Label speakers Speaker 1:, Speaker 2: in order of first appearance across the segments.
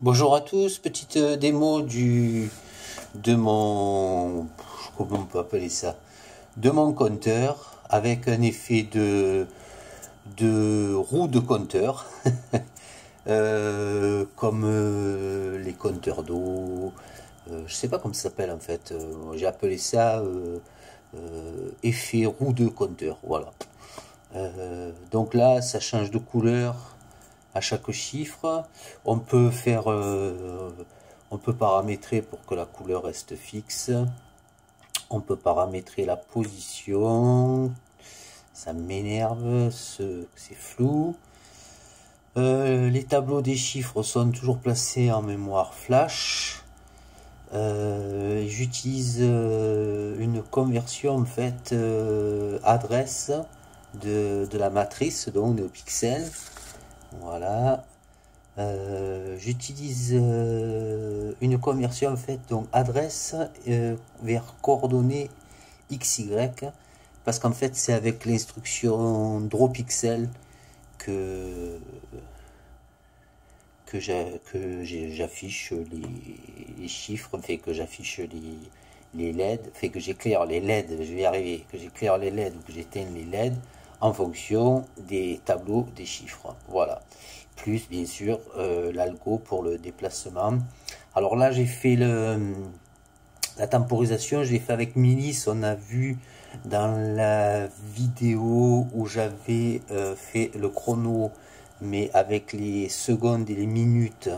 Speaker 1: Bonjour à tous, petite démo de mon, comment on peut appeler ça, de mon compteur avec un effet de roue de compteur, comme les compteurs d'eau, je sais pas comment ça s'appelle en fait, j'ai appelé ça effet roue de compteur, voilà. Donc là, ça change de couleur à chaque chiffre. On peut faire, on peut paramétrer pour que la couleur reste fixe. On peut paramétrer la position. Ça m'énerve, c'est flou. Les tableaux des chiffres sont toujours placés en mémoire flash. J'utilise une conversion en fait adresse de la matrice, donc de pixels. Voilà. J'utilise une conversion en fait, donc adresse vers coordonnées XY, parce qu'en fait c'est avec l'instruction drawPixel que j'affiche les chiffres, fait que j'affiche les LED, fait que j'éclaire les LED, je vais y arriver, que j'éclaire les LED ou que j'éteigne les LED en fonction des tableaux des chiffres. Voilà. Plus bien sûr l'algo pour le déplacement. Alors là j'ai fait la temporisation, je l'ai fait avec Milis. On a vu dans la vidéo où j'avais fait le chrono, mais avec les secondes et les minutes,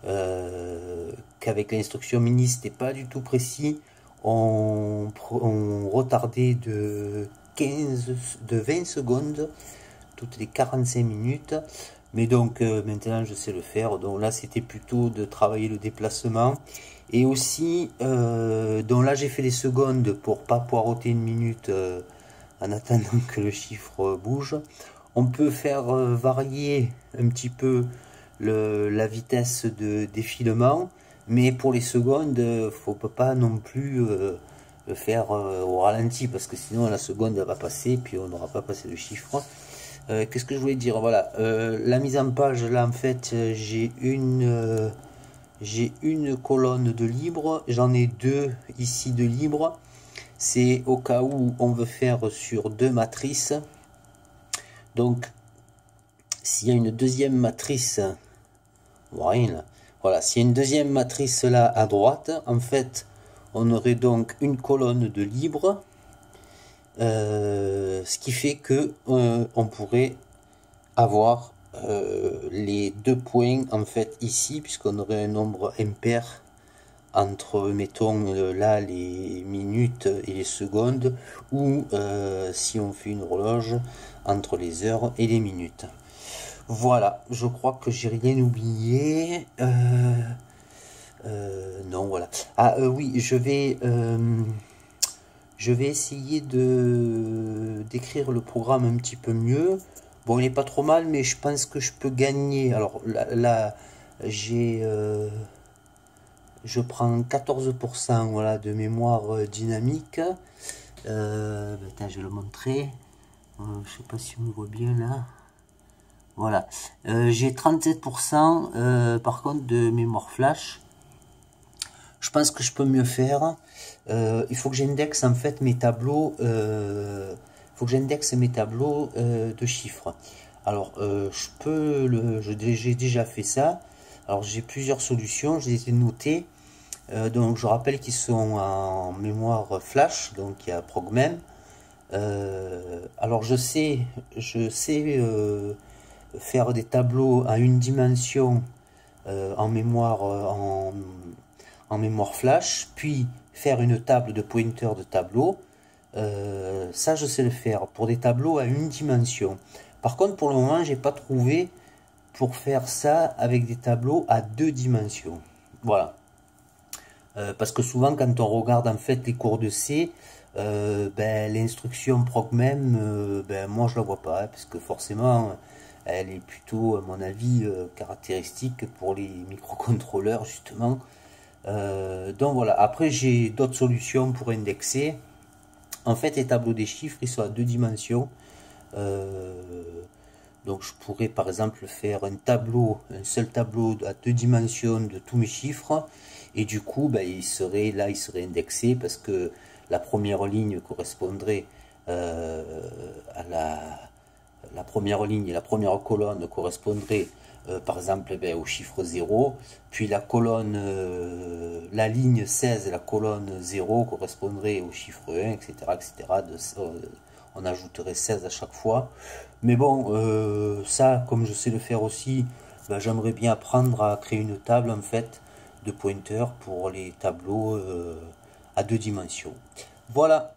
Speaker 1: qu'avec l'instruction Minis c'était pas du tout précis. On retardait de 20 secondes toutes les 45 minutes. Mais donc maintenant je sais le faire. Donc là c'était plutôt de travailler le déplacement. Et aussi, donc là j'ai fait les secondes pour pas poireauter une minute en attendant que le chiffre bouge. On peut faire varier un petit peu la vitesse de défilement. Mais pour les secondes, faut pas non plus le faire au ralenti, parce que sinon la seconde elle va passer, puis on n'aura pas passé le chiffre. Qu'est-ce que je voulais dire? Voilà, la mise en page, là en fait j'ai une colonne de libre, j'en ai deux ici de libre. C'est au cas où on veut faire sur deux matrices. Donc s'il y a une deuxième matrice, voilà, s'il y a une deuxième matrice là à droite, en fait on aurait donc une colonne de libre. Ce qui fait que on pourrait avoir les deux points en fait ici, puisqu'on aurait un nombre impair entre, mettons là, les minutes et les secondes, ou si on fait une horloge, entre les heures et les minutes. Voilà, je crois que j'ai rien oublié. Non, voilà. Ah oui, je vais essayer d'écrire le programme un petit peu mieux. Bon, il n'est pas trop mal, mais je pense que je peux gagner. Alors là je prends 14%, voilà, de mémoire dynamique. Attends, je vais le montrer. Je sais pas si on voit bien là. Voilà. J'ai 37% par contre de mémoire flash. Je pense que je peux mieux faire. Il faut que j'indexe en fait mes tableaux. Faut que j'indexe mes tableaux de chiffres. Alors, j'ai déjà fait ça. Alors, j'ai plusieurs solutions. Je les ai notées. Donc, je rappelle qu'ils sont en mémoire flash. Donc, il y a Progmem. Alors, je sais faire des tableaux à une dimension en mémoire en mémoire flash, puis faire une table de pointeur de tableau. Ça je sais le faire pour des tableaux à une dimension. Par contre pour le moment j'ai pas trouvé pour faire ça avec des tableaux à deux dimensions. Voilà. Parce que souvent quand on regarde en fait les cours de C, l'instruction progmem, moi je la vois pas, hein, parce que forcément elle est plutôt à mon avis caractéristique pour les microcontrôleurs justement. Donc voilà, après j'ai d'autres solutions pour indexer. En fait les tableaux des chiffres ils sont à deux dimensions. Donc je pourrais par exemple faire un tableau, un seul tableau à 2 dimensions de tous mes chiffres, et du coup ben, il serait indexé parce que la première ligne correspondrait à la première ligne et la première colonne correspondrait par exemple au chiffre 0, puis la colonne, la ligne 16 et la colonne 0 correspondraient au chiffre 1, etc. etc. On ajouterait 16 à chaque fois. Mais bon, ça, comme je sais le faire aussi, ben, j'aimerais bien apprendre à créer une table en fait de pointeurs pour les tableaux à 2 dimensions. Voilà.